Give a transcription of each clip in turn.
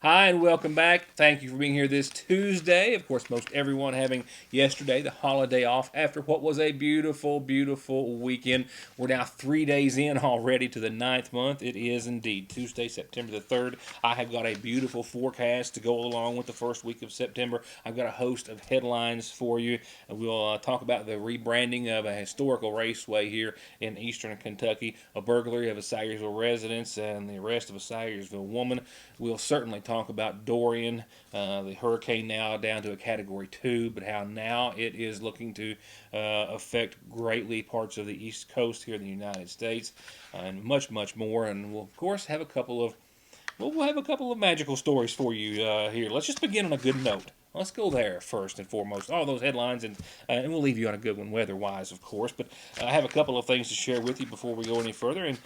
Hi, and welcome back. Thank you for being here this Tuesday. Of course, most everyone having yesterday, the holiday, off after what was a beautiful, beautiful weekend. We're now 3 days in already to the ninth month. It is indeed Tuesday, September the 3rd. I have got a beautiful forecast to go along with the first week of September. I've got a host of headlines for you. We'll talk about the rebranding of a historical raceway here in eastern Kentucky, a burglary of a Sayersville residence, and the arrest of a Sayersville woman. We'll certainly talk about Dorian, the hurricane now down to a Category 2, but how now it is looking to affect greatly parts of the East Coast here in the United States, and much, much more. And we'll, of course, have a couple of we'll have a couple of magical stories for you here. Let's just begin on a good note. Let's go there first and foremost. All those headlines, and we'll leave you on a good one weather-wise, of course. But I have a couple of things to share with you before we go any further. And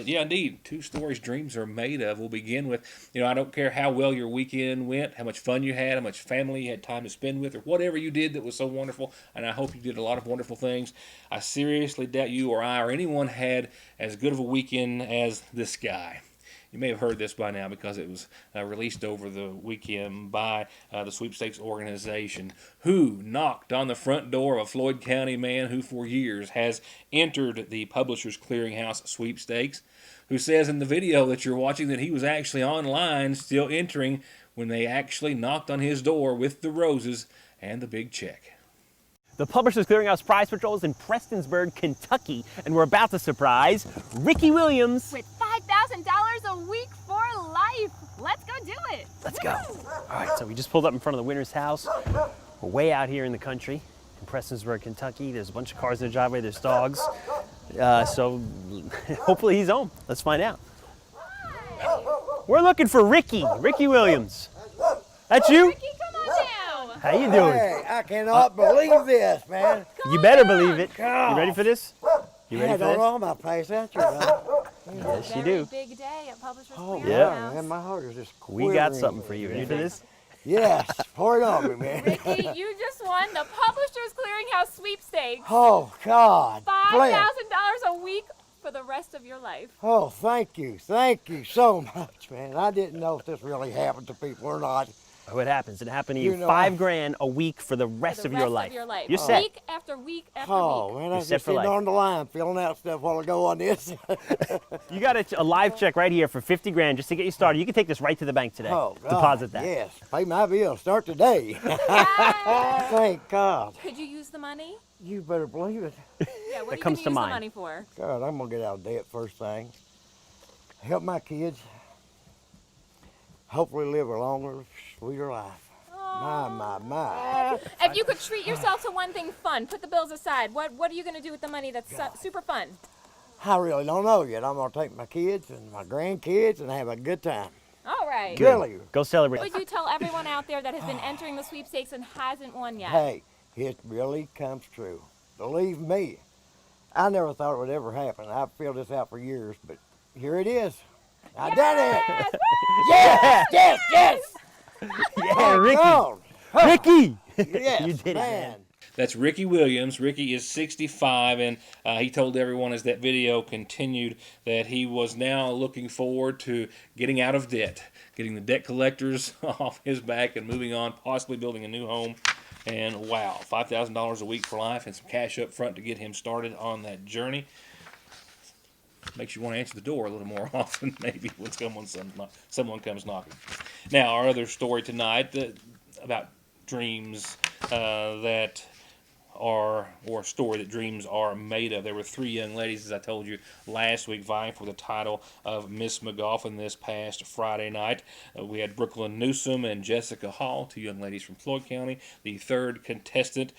yeah, indeed, two stories dreams are made of. We'll begin with, I don't care how well your weekend went, how much fun you had, how much family you had time to spend with, or whatever you did that was so wonderful. And I hope you did a lot of wonderful things. I seriously doubt you or I or anyone had as good of a weekend as this guy. You may have heard this by now because it was released over the weekend by the sweepstakes organization, who knocked on the front door of a Floyd County man who for years has entered the Publishers Clearinghouse sweepstakes, who says in the video that you're watching that he was actually online still entering when they actually knocked on his door with the roses and the big check. The Publishers Clearinghouse Prize Patrol is in Prestonsburg, Kentucky, and we're about to surprise Ricky Williams. With $5,000 a week for life. Let's go do it. Let's go. All right, so we just pulled up in front of the winner's house. We're way out here in the country, in Prestonsburg, Kentucky. There's a bunch of cars in the driveway. There's dogs. So hopefully he's home. Let's find out. We're looking for Ricky Williams. That's you? Ricky, come on down. How you doing? Hey, I cannot believe this, man. You better believe it. God. You ready for this? You ready I for don't this? know my place out here, man. Yes, you Very do. big day at Publishers Oh, Clearinghouse. Yeah. man, my heart is just We quivering. got something for you. Ready for this? Yes, pour it on me, man. Ricky, you just won the Publishers Clearinghouse sweepstakes. Oh, God. Bless. $5,000 a week for the rest of your life. Oh, thank you so much, man. I didn't know if this really happened to people or not. Oh, it happens. It happened to you. You know, $5 grand a week for the rest For of the your rest life. of your life. You're set. Week after week after Oh, week. man, I You're was set just for sitting life. on the line filling out stuff while ago on this. You got a live check right here for 50 grand just to get you started. You can take this right to the bank today. Oh, God. Deposit that. Yes, pay my bill. Start today. Yes. Thank God. Could you use the money? You better believe it. Yeah, what That are you comes going to use mind. the money for? God, I'm going to get out of debt first thing. Help my kids. Hopefully live a longer, sweeter life. My. If you could treat yourself to one thing fun, put the bills aside, what are you going to do with the money that's super fun? I really don't know yet. I'm going to take my kids and my grandkids and have a good time. All right. Really. Go celebrate. Would you tell everyone out there that has been entering the sweepstakes and hasn't won yet? Hey, it really comes true. Believe me. I never thought it would ever happen. I've filled this out for years, but here it is. I done it. Yes! Yes. Yeah, Ricky. God. Ricky! Yes, You did it, man. That's Ricky Williams. Ricky is 65, and he told everyone as that video continued that he was now looking forward to getting out of debt, getting the debt collectors off his back and moving on, possibly building a new home. And wow, $5,000 a week for life and some cash up front to get him started on that journey. Makes you want to answer the door a little more often, maybe, when someone comes knocking. Now, our other story tonight about dreams that are, or a story that dreams are made of. There were three young ladies, as I told you last week, vying for the title of Miss McGoffin this past Friday night. We had Brooklyn Newsom and Jessica Hall, two young ladies from Floyd County. The third contestant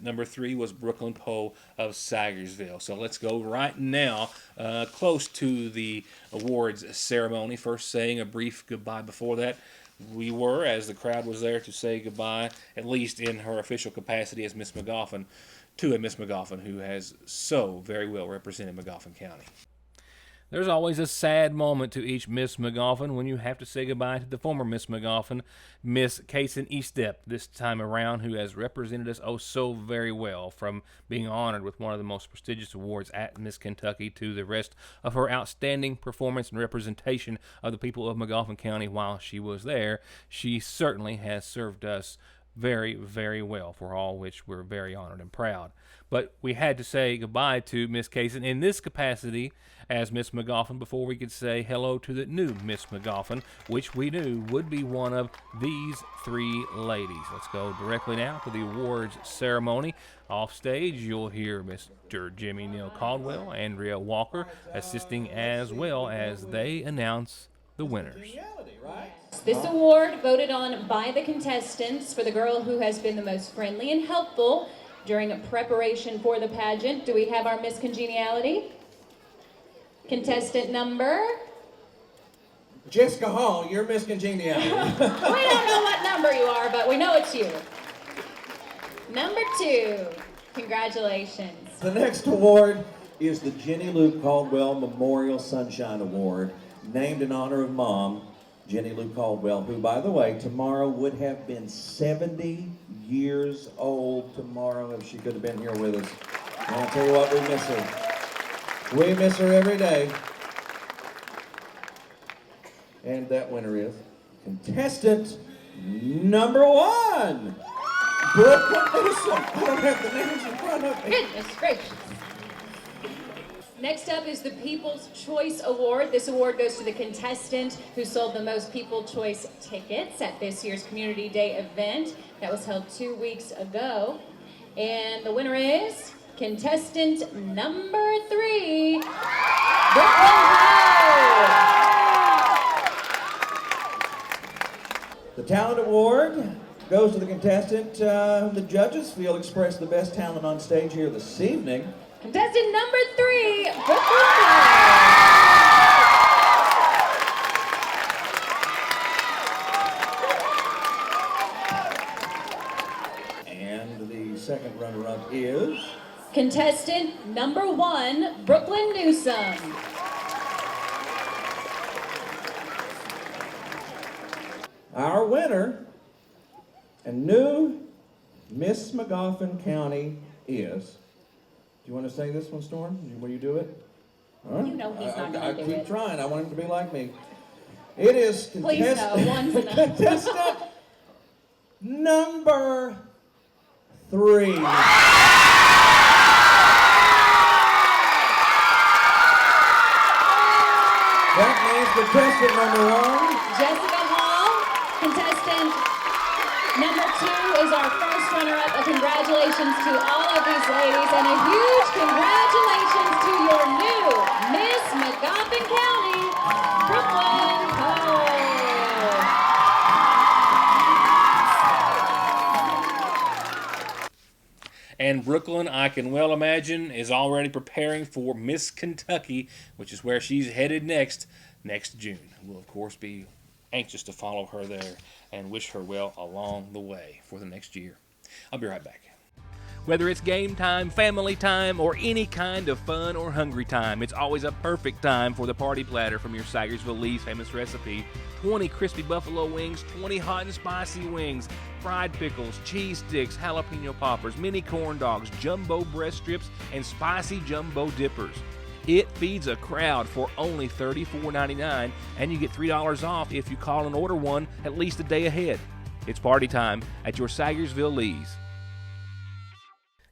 number 3, was Brooklyn Poe of Sayersville. So let's go right now close to the awards ceremony. First saying a brief goodbye before that. We were, as the crowd was there to say goodbye, at least in her official capacity as Miss McGoffin, to a Miss McGoffin who has so very well represented McGoffin County. There's always a sad moment to each Miss McGoffin when you have to say goodbye to the former Miss McGoffin, Miss Kaysen Estep, this time around, who has represented us oh so very well, from being honored with one of the most prestigious awards at Miss Kentucky to the rest of her outstanding performance and representation of the people of McGoffin County while she was there. She certainly has served us very, very well, for all which we're very honored and proud. But we had to say goodbye to Miss Kaysen in this capacity as Miss McGoffin before we could say hello to the new Miss McGoffin, which we knew would be one of these three ladies. Let's go directly now to the awards ceremony. Off stage, you'll hear Mr. Jimmy Neal Caldwell, Andrea Walker assisting as well as they announce the winners. This award voted on by the contestants for the girl who has been the most friendly and helpful during preparation for the pageant. Do we have our Miss Congeniality? Contestant number? Jessica Hall, you're Miss Congeniality. We don't know what number you are, but we know it's you. Number 2. Congratulations. The next award is the Jenny Lou Caldwell Memorial Sunshine Award, named in honor of Mom, Jenny Lou Caldwell, who, by the way, tomorrow would have been 70 years old tomorrow if she could have been here with us. And I'll tell you what, we miss her. We miss her every day. And that winner is contestant number 1, Brooklyn Newsom. I don't have the names in front of me. Goodness gracious. Next up is the People's Choice Award. This award goes to the contestant who sold the most People's Choice tickets at this year's Community Day event that was held 2 weeks ago. And the winner is contestant number 3, Brooklyn Ho. The Talent Award goes to the contestant whom the judges feel expressed the best talent on stage here this evening. Contestant number 3, Brooklyn Ho. And the second runner-up is Contestant number 1, Brooklyn Newsom. our winner and new Miss McGoffin County is. Do you want to say this one, Storm? Will you do it? Huh? You know he's not going to do I keep it. trying. I want him to be like me. It is Please no, one's enough. contestant number 3. That means contestant number 1. Jessica Hall. Contestant number 2 is our first runner-up. Congratulations to all of these ladies, and a huge congratulations to your new Miss McGoffin County, Brooklyn Ho. And Brooklyn, I can well imagine, is already preparing for Miss Kentucky, which is where she's headed next June. We'll, of course, be anxious to follow her there and wish her well along the way for the next year. I'll be right back. Whether it's game time, family time, or any kind of fun or hungry time, it's always a perfect time for the party platter from your Sigersville Lee's famous recipe. 20 crispy buffalo wings, 20 hot and spicy wings, fried pickles, cheese sticks, jalapeno poppers, mini corn dogs, jumbo breast strips, and spicy jumbo dippers. It feeds a crowd for only $34.99, and you get $3 off if you call and order one at least a day ahead. It's party time at your Sigersville Lee's.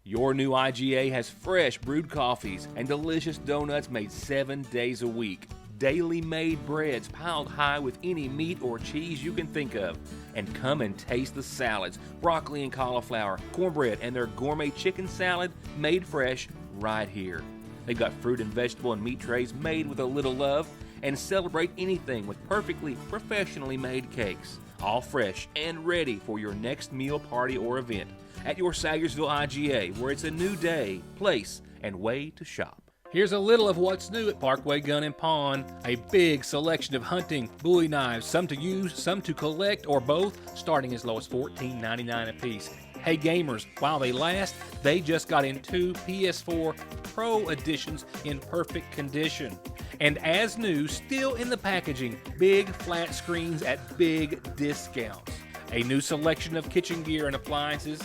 Your new IGA has fresh brewed coffees and delicious donuts made 7 days a week. Daily made breads piled high with any meat or cheese you can think of. And come and taste the salads, broccoli and cauliflower, cornbread, and their gourmet chicken salad made fresh right here. They've got fruit and vegetable and meat trays made with a little love, and celebrate anything with perfectly professionally made cakes. All fresh and ready for your next meal, party, or event at your Sigersville IGA, where it's a new day, place, and way to shop. Here's a little of what's new at Parkway Gun and Pawn. A big selection of hunting, bowie knives, some to use, some to collect, or both, starting as low as $14.99 a piece. Hey gamers, while they last, they just got in 2 PS4 Pro editions in perfect condition. And as new, still in the packaging, big flat screens at big discounts. A new selection of kitchen gear and appliances,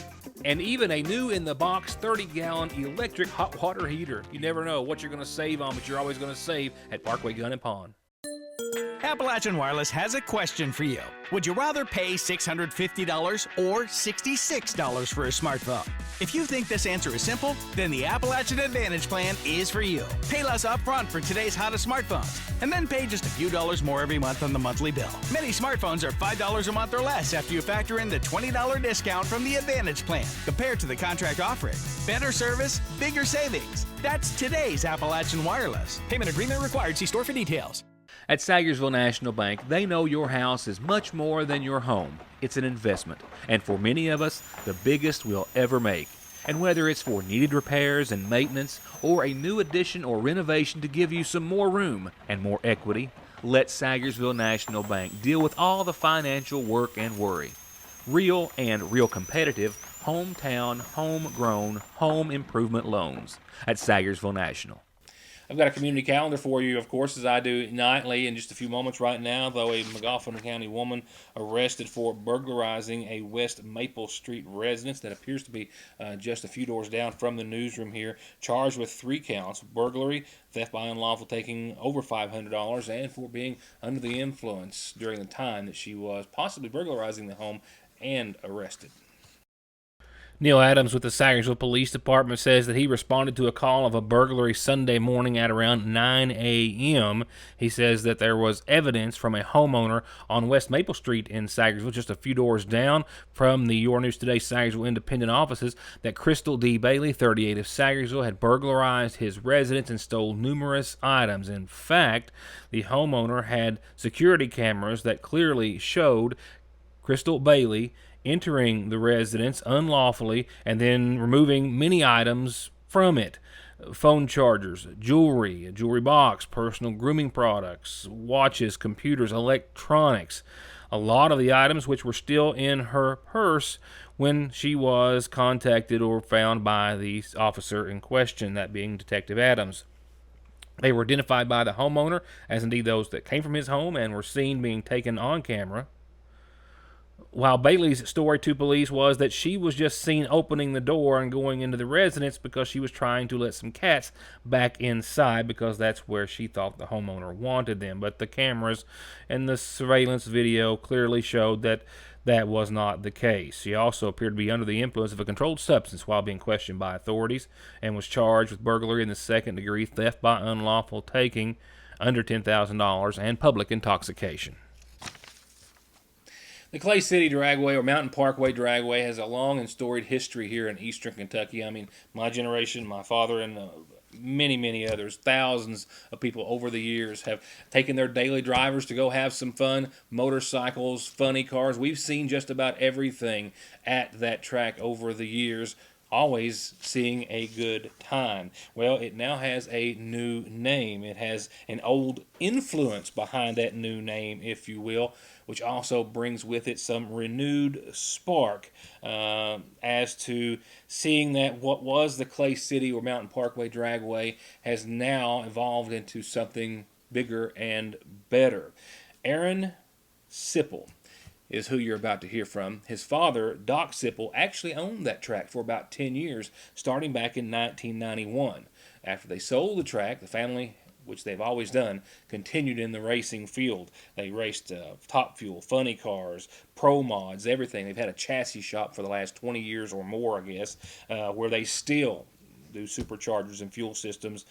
and even a new in-the-box 30-gallon electric hot water heater. You never know what you're going to save on, but you're always going to save at Parkway Gun and Pawn. Appalachian Wireless has a question for you. Would you rather pay $650 or $66 for a smartphone? If you think this answer is simple, then the Appalachian Advantage plan is for you. Pay less upfront for today's hottest smartphones, and then pay just a few dollars more every month on the monthly bill. Many smartphones are $5 a month or less after you factor in the $20 discount from the Advantage plan, compared to the contract offering. Better service, bigger savings. That's today's Appalachian Wireless. Payment agreement required. See store for details. At Sagersville National Bank, they know your house is much more than your home. It's an investment, and for many of us, the biggest we'll ever make. And whether it's for needed repairs and maintenance, or a new addition or renovation to give you some more room and more equity, let Sagersville National Bank deal with all the financial work and worry. Real and real competitive, hometown, homegrown, home improvement loans at Sagersville National. I've got a community calendar for you, of course, as I do nightly. In just a few moments right now, though, a McGoffin County woman arrested for burglarizing a West Maple Street residence that appears to be just a few doors down from the newsroom here, charged with 3 counts: burglary, theft by unlawful taking over $500, and for being under the influence during the time that she was possibly burglarizing the home and arrested. Neil Adams with the Sagersville Police Department says that he responded to a call of a burglary Sunday morning at around 9 a.m. He says that there was evidence from a homeowner on West Maple Street in Sagersville, just a few doors down from the Your News Today Sagersville Independent offices, that Crystal D. Bailey, 38 of Sagersville, had burglarized his residence and stole numerous items. In fact, the homeowner had security cameras that clearly showed Crystal Bailey entering the residence unlawfully and then removing many items from it. Phone chargers, jewelry, a jewelry box, personal grooming products, watches, computers, electronics. A lot of the items which were still in her purse when she was contacted or found by the officer in question, that being Detective Adams. They were identified by the homeowner as indeed those that came from his home and were seen being taken on camera. While Bailey's story to police was that she was just seen opening the door and going into the residence because she was trying to let some cats back inside, because that's where she thought the homeowner wanted them. But the cameras and the surveillance video clearly showed that that was not the case. She also appeared to be under the influence of a controlled substance while being questioned by authorities, and was charged with burglary in the second degree, theft by unlawful taking under $10,000, and public intoxication. The Clay City Dragway, or Mountain Parkway Dragway, has a long and storied history here in eastern Kentucky. I mean, my generation, my father, and many, many others, thousands of people over the years have taken their daily drivers to go have some fun, motorcycles, funny cars. We've seen just about everything at that track over the years, always seeing a good time. Well, it now has a new name. It has an old influence behind that new name, if you will, which also brings with it some renewed spark as to seeing that what was the Clay City or Mountain Parkway Dragway has now evolved into something bigger and better. Aaron Sipple is who you're about to hear from. His father, Doc Sipple, actually owned that track for about 10 years, starting back in 1991. After they sold the track, the family, which they've always done, continued in the racing field. They raced Top Fuel, funny cars, pro mods, everything. They've had a chassis shop for the last 20 years or more, I guess, where they still do superchargers and fuel systems,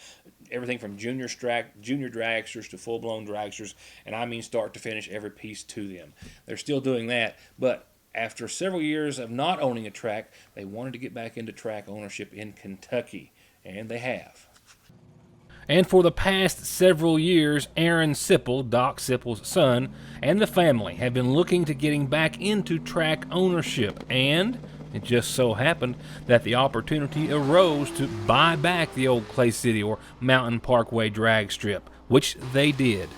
everything from junior dragsters to full-blown dragsters, and I mean start to finish, every piece to them. They're still doing that, but after several years of not owning a track, they wanted to get back into track ownership in Kentucky, and they have. And for the past several years, Aaron Sipple, Doc Sipple's son, and the family have been looking to getting back into track ownership, and it just so happened that the opportunity arose to buy back the old Clay City or Mountain Parkway drag strip, which they did.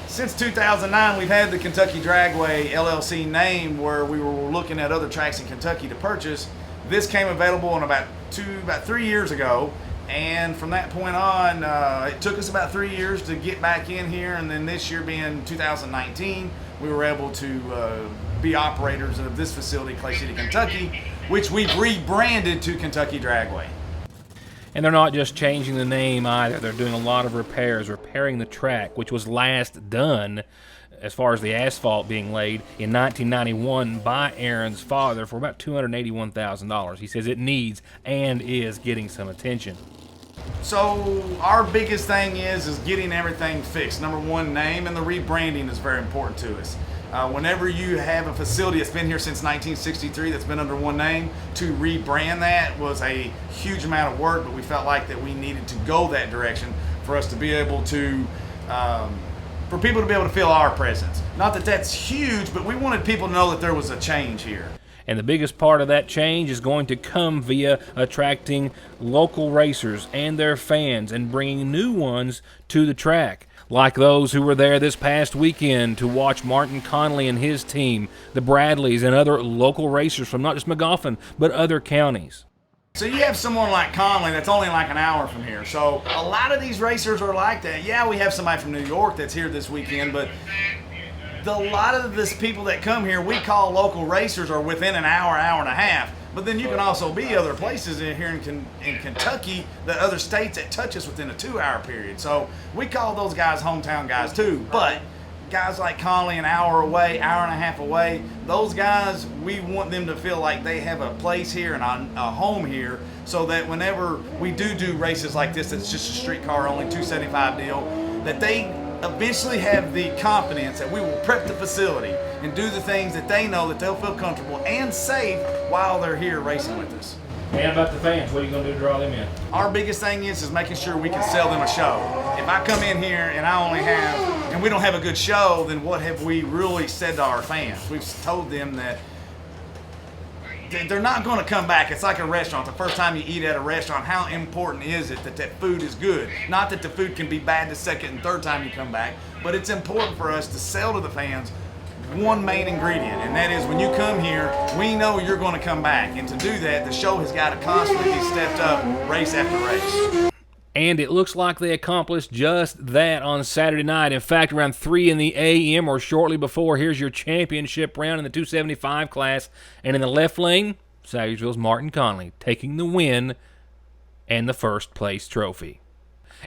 Since 2009, we've had the Kentucky Dragway LLC name where we were looking at other tracks in Kentucky to purchase. This came available in about 3 years ago. And from that point on, it took us about 3 years to get back in here. And then this year being 2019, we were able to be operators of this facility, Clay City, Kentucky, which we've rebranded to Kentucky Dragway. And they're not just changing the name either. They're doing a lot of repairs, repairing the track, which was last done, as far as the asphalt being laid, in 1991 by Aaron's father for about $281,000. He says it needs and is getting some attention. So our biggest thing is getting everything fixed. Number one, name and the rebranding is very important to us. Whenever you have a facility that's been here since 1963 that's been under one name, to rebrand that was a huge amount of work, but we felt like that we needed to go that direction for us to be able to, for people to be able to feel our presence. Not that that's huge, but we wanted people to know that there was a change here. And the biggest part of that change is going to come via attracting local racers and their fans and bringing new ones to the track, like those who were there this past weekend to watch Martin Conley and his team, the Bradleys, and other local racers from not just McGoffin, but other counties. So you have someone like Conley that's only like an hour from here. So a lot of these racers are like that. Yeah, we have somebody from New York that's here this weekend, but a lot of this people that come here, we call local racers, are within an hour, hour and a half. But then you can also be other places here in Kentucky, that other states that touch us within a 2-hour period. So we call those guys hometown guys too. But guys like Conley, an hour away, hour and a half away, those guys, we want them to feel like they have a place here and a home here, so that whenever we do races like this, it's just a streetcar only 275 deal, that they eventually have the confidence that we will prep the facility and do the things that they know that they'll feel comfortable and safe while they're here racing with us. And about the fans, what are you going to do to draw them in? Our biggest thing is making sure we can sell them a show. If I come in here and I only have, and we don't have a good show, then what have we really said to our fans? We've told them that they're not going to come back. It's like a restaurant. The first time you eat at a restaurant, how important is it that food is good? Not that the food can be bad the second and third time you come back, but it's important for us to sell to the fans one main ingredient, and that is when you come here, we know you're going to come back. And to do that, the show has got to constantly be stepped up race after race. And it looks like they accomplished just that on Saturday night. In fact, around 3 in the a.m. or shortly before, here's your championship round in the 275 class. And in the left lane, Sayersville's Martin Conley taking the win and the first place trophy.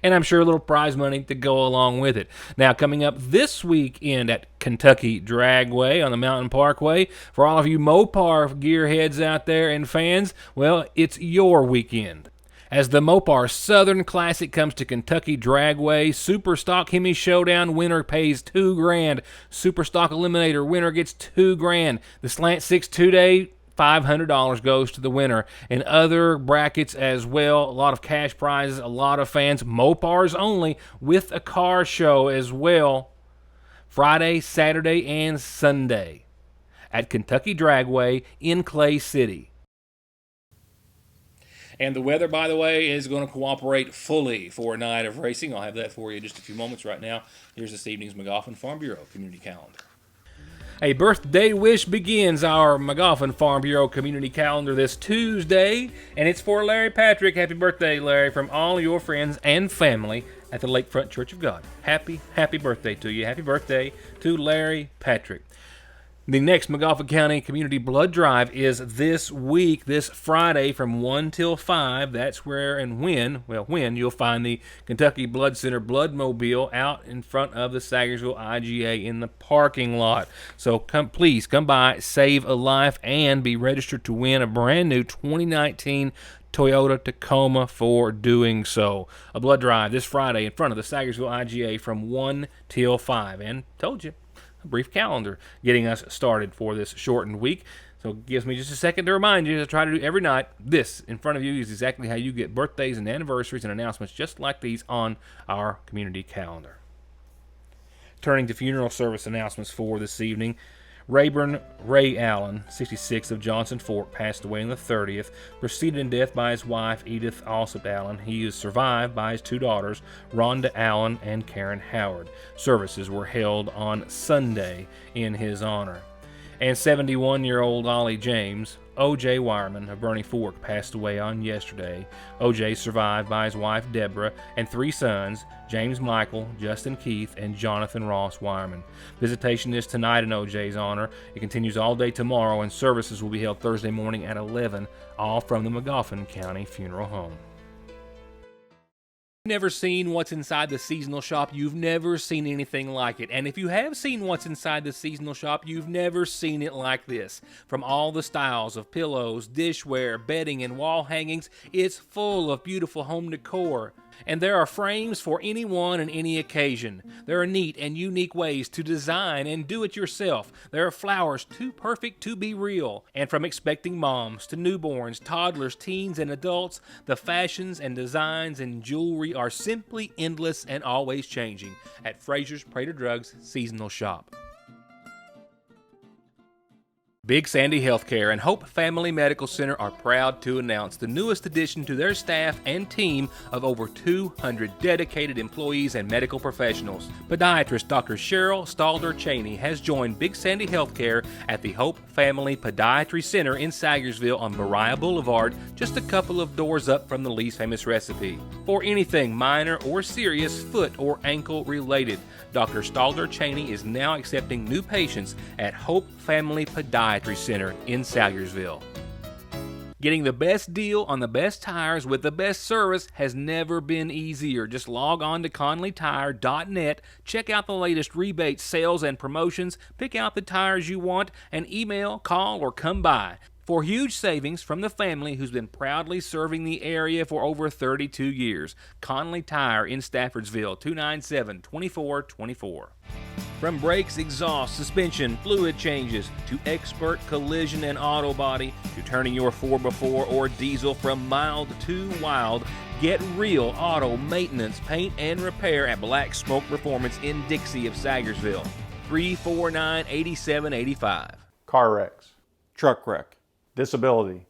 And I'm sure a little prize money to go along with it. Now, coming up this weekend at Kentucky Dragway on the Mountain Parkway, for all of you Mopar gearheads out there and fans, well, it's your weekend. As the Mopar Southern Classic comes to Kentucky Dragway, Super Stock Hemi Showdown winner pays $2,000. Super Stock Eliminator winner gets $2,000. The Slant 6 2-day, $500 goes to the winner. And other brackets as well, a lot of cash prizes, a lot of fans, Mopars only, with a car show as well, Friday, Saturday, and Sunday at Kentucky Dragway in Clay City. And the weather, by the way, is going to cooperate fully for a night of racing. I'll have that for you in just a few moments. Right now, here's this evening's McGoffin Farm Bureau Community Calendar. A birthday wish begins our McGoffin Farm Bureau Community Calendar this Tuesday, and it's for Larry Patrick. Happy birthday, Larry, from all your friends and family at the Lakefront Church of God. Happy birthday to you. Happy birthday to Larry Patrick. The next McGoffin County Community Blood Drive is this week, this Friday from 1 till 5. That's where and when you'll find the Kentucky Blood Center Bloodmobile out in front of the Sayersville IGA in the parking lot. So please come by, save a life, and be registered to win a brand new 2019 Toyota Tacoma for doing so. A blood drive this Friday in front of the Sayersville IGA from 1 till 5. And told you, a brief calendar getting us started for this shortened week. So it gives me just a second to remind you to try to do every night. This in front of you is exactly how you get birthdays and anniversaries and announcements just like these on our community calendar. Turning to funeral service announcements for this evening. Rayburn Ray Allen, 66, of Johnson Fork, passed away on the 30th, preceded in death by his wife, Edith Alsop Allen. He is survived by his two daughters, Rhonda Allen and Karen Howard. Services were held on Sunday in his honor. And 71-year-old Ollie James, O.J. Wireman of Burning Fork, passed away on yesterday. O.J. survived by his wife Deborah and three sons, James Michael, Justin Keith, and Jonathan Ross Wireman. Visitation is tonight in O.J.'s honor. It continues all day tomorrow, and services will be held Thursday morning at 11, all from the Magoffin County Funeral Home. Never seen what's inside the seasonal shop, you've never seen anything like it. And if you have seen what's inside the seasonal shop, you've never seen it like this. From all the styles of pillows, dishware, bedding, and wall hangings, it's full of beautiful home decor. And there are frames for anyone and any occasion. There are neat and unique ways to design and do it yourself. There are flowers too perfect to be real. And from expecting moms to newborns, toddlers, teens, and adults, the fashions and designs and jewelry are simply endless and always changing at Fraser's Prater Drugs Seasonal Shop. Big Sandy Healthcare and Hope Family Medical Center are proud to announce the newest addition to their staff and team of over 200 dedicated employees and medical professionals. Podiatrist Dr. Cheryl Stalder Cheney has joined Big Sandy Healthcare at the Hope Family Podiatry Center in Sagersville on Beriah Boulevard, just a couple of doors up from the least famous recipe. For anything minor or serious foot or ankle related, Dr. Stalder Cheney is now accepting new patients at Hope Family Podiatry Center in Sagersville. Getting the best deal on the best tires with the best service has never been easier. Just log on to ConleyTire.net, check out the latest rebates, sales, and promotions, pick out the tires you want, and email, call, or come by. For huge savings from the family who's been proudly serving the area for over 32 years. Conley Tire in Staffordsville, 297-2424. From brakes, exhaust, suspension, fluid changes, to expert collision and auto body, to turning your 4x4 or diesel from mild to wild, get real auto maintenance, paint, and repair at Black Smoke Performance in Dixie of Sagersville, 349-8785. Car wrecks, truck wreck, disability,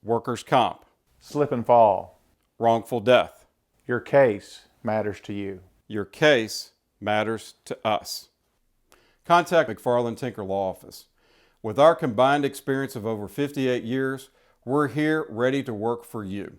workers' comp, slip and fall, wrongful death. Your case matters to you. Your case matters to us. Contact McFarland Tinker Law Office. With our combined experience of over 58 years, we're here ready to work for you.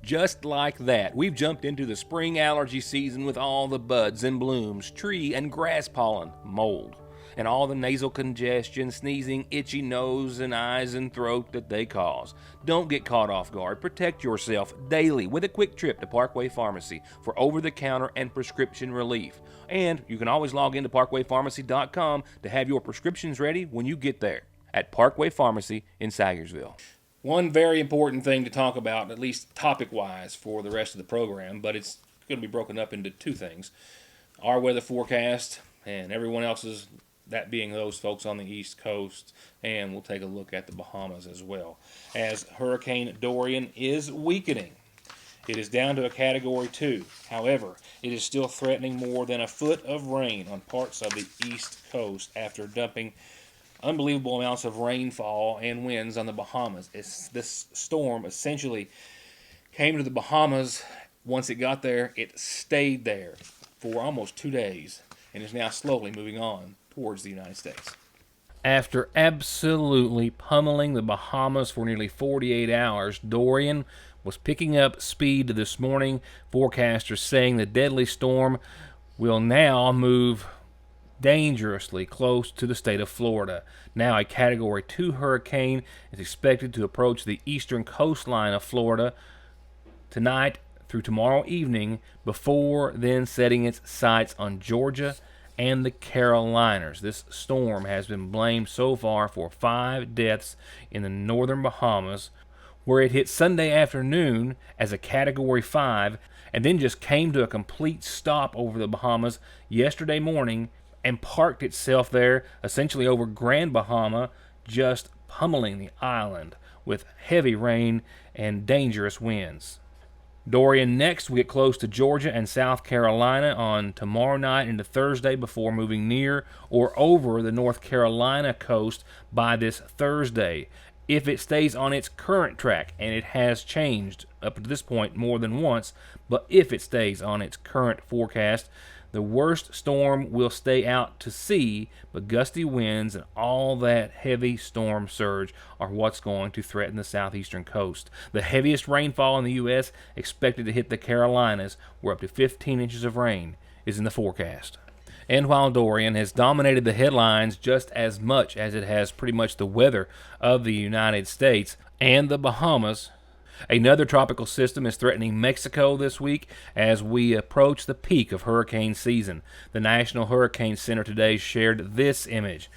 Just like that, we've jumped into the spring allergy season with all the buds and blooms, tree and grass pollen, mold, and all the nasal congestion, sneezing, itchy nose and eyes and throat that they cause. Don't get caught off guard. Protect yourself daily with a quick trip to Parkway Pharmacy for over-the-counter and prescription relief. And you can always log into parkwaypharmacy.com to have your prescriptions ready when you get there at Parkway Pharmacy in Sagersville. One very important thing to talk about, at least topic-wise, for the rest of the program, but it's going to be broken up into two things. Our weather forecast and everyone else's, that being those folks on the East Coast, and we'll take a look at the Bahamas as well. As Hurricane Dorian is weakening, it is down to a Category 2. However, it is still threatening more than a foot of rain on parts of the East Coast after dumping unbelievable amounts of rainfall and winds on the Bahamas. This storm essentially came to the Bahamas. Once it got there, it stayed there for almost 2 days and is now slowly moving on towards the United States. After absolutely pummeling the Bahamas for nearly 48 hours, Dorian was picking up speed this morning. Forecasters saying the deadly storm will now move dangerously close to the state of Florida. Now a Category 2 hurricane is expected to approach the eastern coastline of Florida tonight through tomorrow evening, before then setting its sights on Georgia and the Carolinas. This storm has been blamed so far for 5 deaths in the northern Bahamas, where it hit Sunday afternoon as a Category 5 and then just came to a complete stop over the Bahamas yesterday morning and parked itself there essentially over Grand Bahama, just pummeling the island with heavy rain and dangerous winds. Dorian next. We get close to Georgia and South Carolina on tomorrow night into Thursday before moving near or over the North Carolina coast by this Thursday. If it stays on its current track, and it has changed up to this point more than once, but if it stays on its current forecast, the worst storm will stay out to sea, but gusty winds and all that heavy storm surge are what's going to threaten the southeastern coast. The heaviest rainfall in the U.S. expected to hit the Carolinas, where up to 15 inches of rain is in the forecast. And while Dorian has dominated the headlines just as much as it has pretty much the weather of the United States and the Bahamas, another tropical system is threatening Mexico this week as we approach the peak of hurricane season. The National Hurricane Center today shared this image,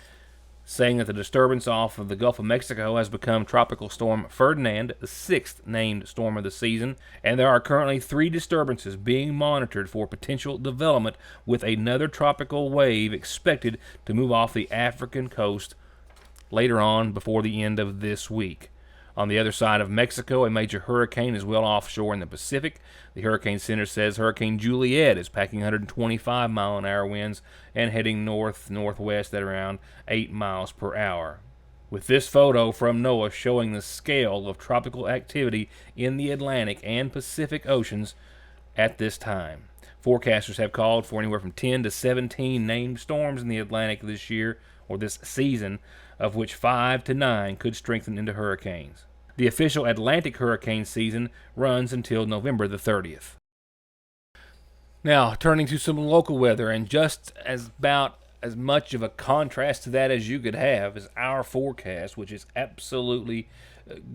saying that the disturbance off of the Gulf of Mexico has become Tropical Storm Ferdinand, the 6th named storm of the season, and there are currently 3 disturbances being monitored for potential development, with another tropical wave expected to move off the African coast later on before the end of this week. On the other side of Mexico, a major hurricane is well offshore in the Pacific. The Hurricane Center says Hurricane Juliet is packing 125-mile-an-hour winds and heading north-northwest at around 8 miles per hour. With this photo from NOAA showing the scale of tropical activity in the Atlantic and Pacific Oceans at this time. Forecasters have called for anywhere from 10 to 17 named storms in the Atlantic this year, or this season, of which 5 to 9 could strengthen into hurricanes. The official Atlantic hurricane season runs until November the 30th. Now, turning to some local weather, and just about as much of a contrast to that as you could have is our forecast, which is absolutely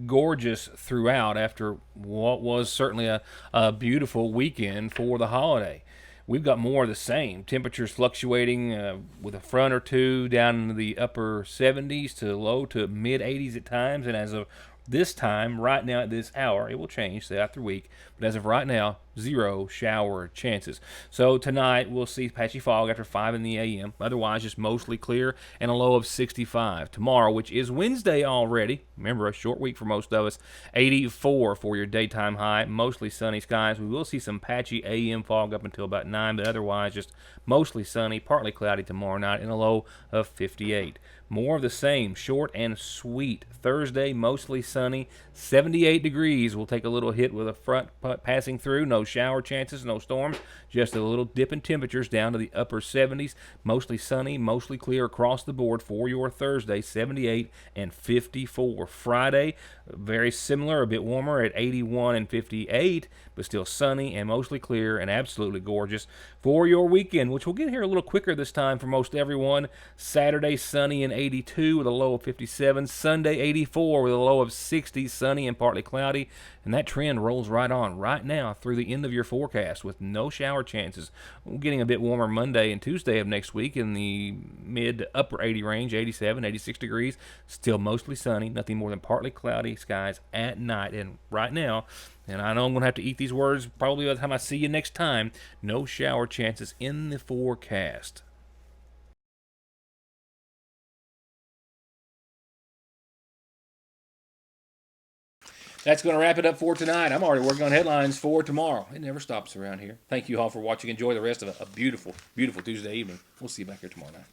gorgeous throughout after what was certainly a beautiful weekend for the holiday. We've got more of the same. Temperatures fluctuating with a front or two down into the upper 70s to low to mid 80s at times. And as of this time, right now at this hour, it will change throughout the week, but as of right now, 0 shower chances. So tonight we'll see patchy fog after 5 in the a.m. Otherwise, just mostly clear and a low of 65. Tomorrow, which is Wednesday already, remember a short week for most of us, 84 for your daytime high, mostly sunny skies. We will see some patchy a.m. fog up until about 9, but otherwise just mostly sunny, partly cloudy tomorrow night, and a low of 58. More of the same, short and sweet. Thursday, mostly sunny, 78 degrees. We'll take a little hit with a front passing through. No shower chances, no storms, just a little dip in temperatures down to the upper 70s. Mostly sunny, mostly clear across the board for your Thursday, 78 and 54. Friday, very similar, a bit warmer at 81 and 58, but still sunny and mostly clear and absolutely gorgeous for your weekend, which we'll get here a little quicker this time for most everyone. Saturday, sunny and 82 with a low of 57. Sunday, 84 with a low of 60, sunny and partly cloudy. And that trend rolls right on right now through the end of your forecast with no shower chances. We're getting a bit warmer Monday and Tuesday of next week in the mid to upper 80 range, 87, 86 degrees. Still mostly sunny, nothing more than partly cloudy skies at night. And right now, and I know I'm going to have to eat these words probably by the time I see you next time, no shower chances in the forecast. That's going to wrap it up for tonight. I'm already working on headlines for tomorrow. It never stops around here. Thank you all for watching. Enjoy the rest of a beautiful, beautiful Tuesday evening. We'll see you back here tomorrow night.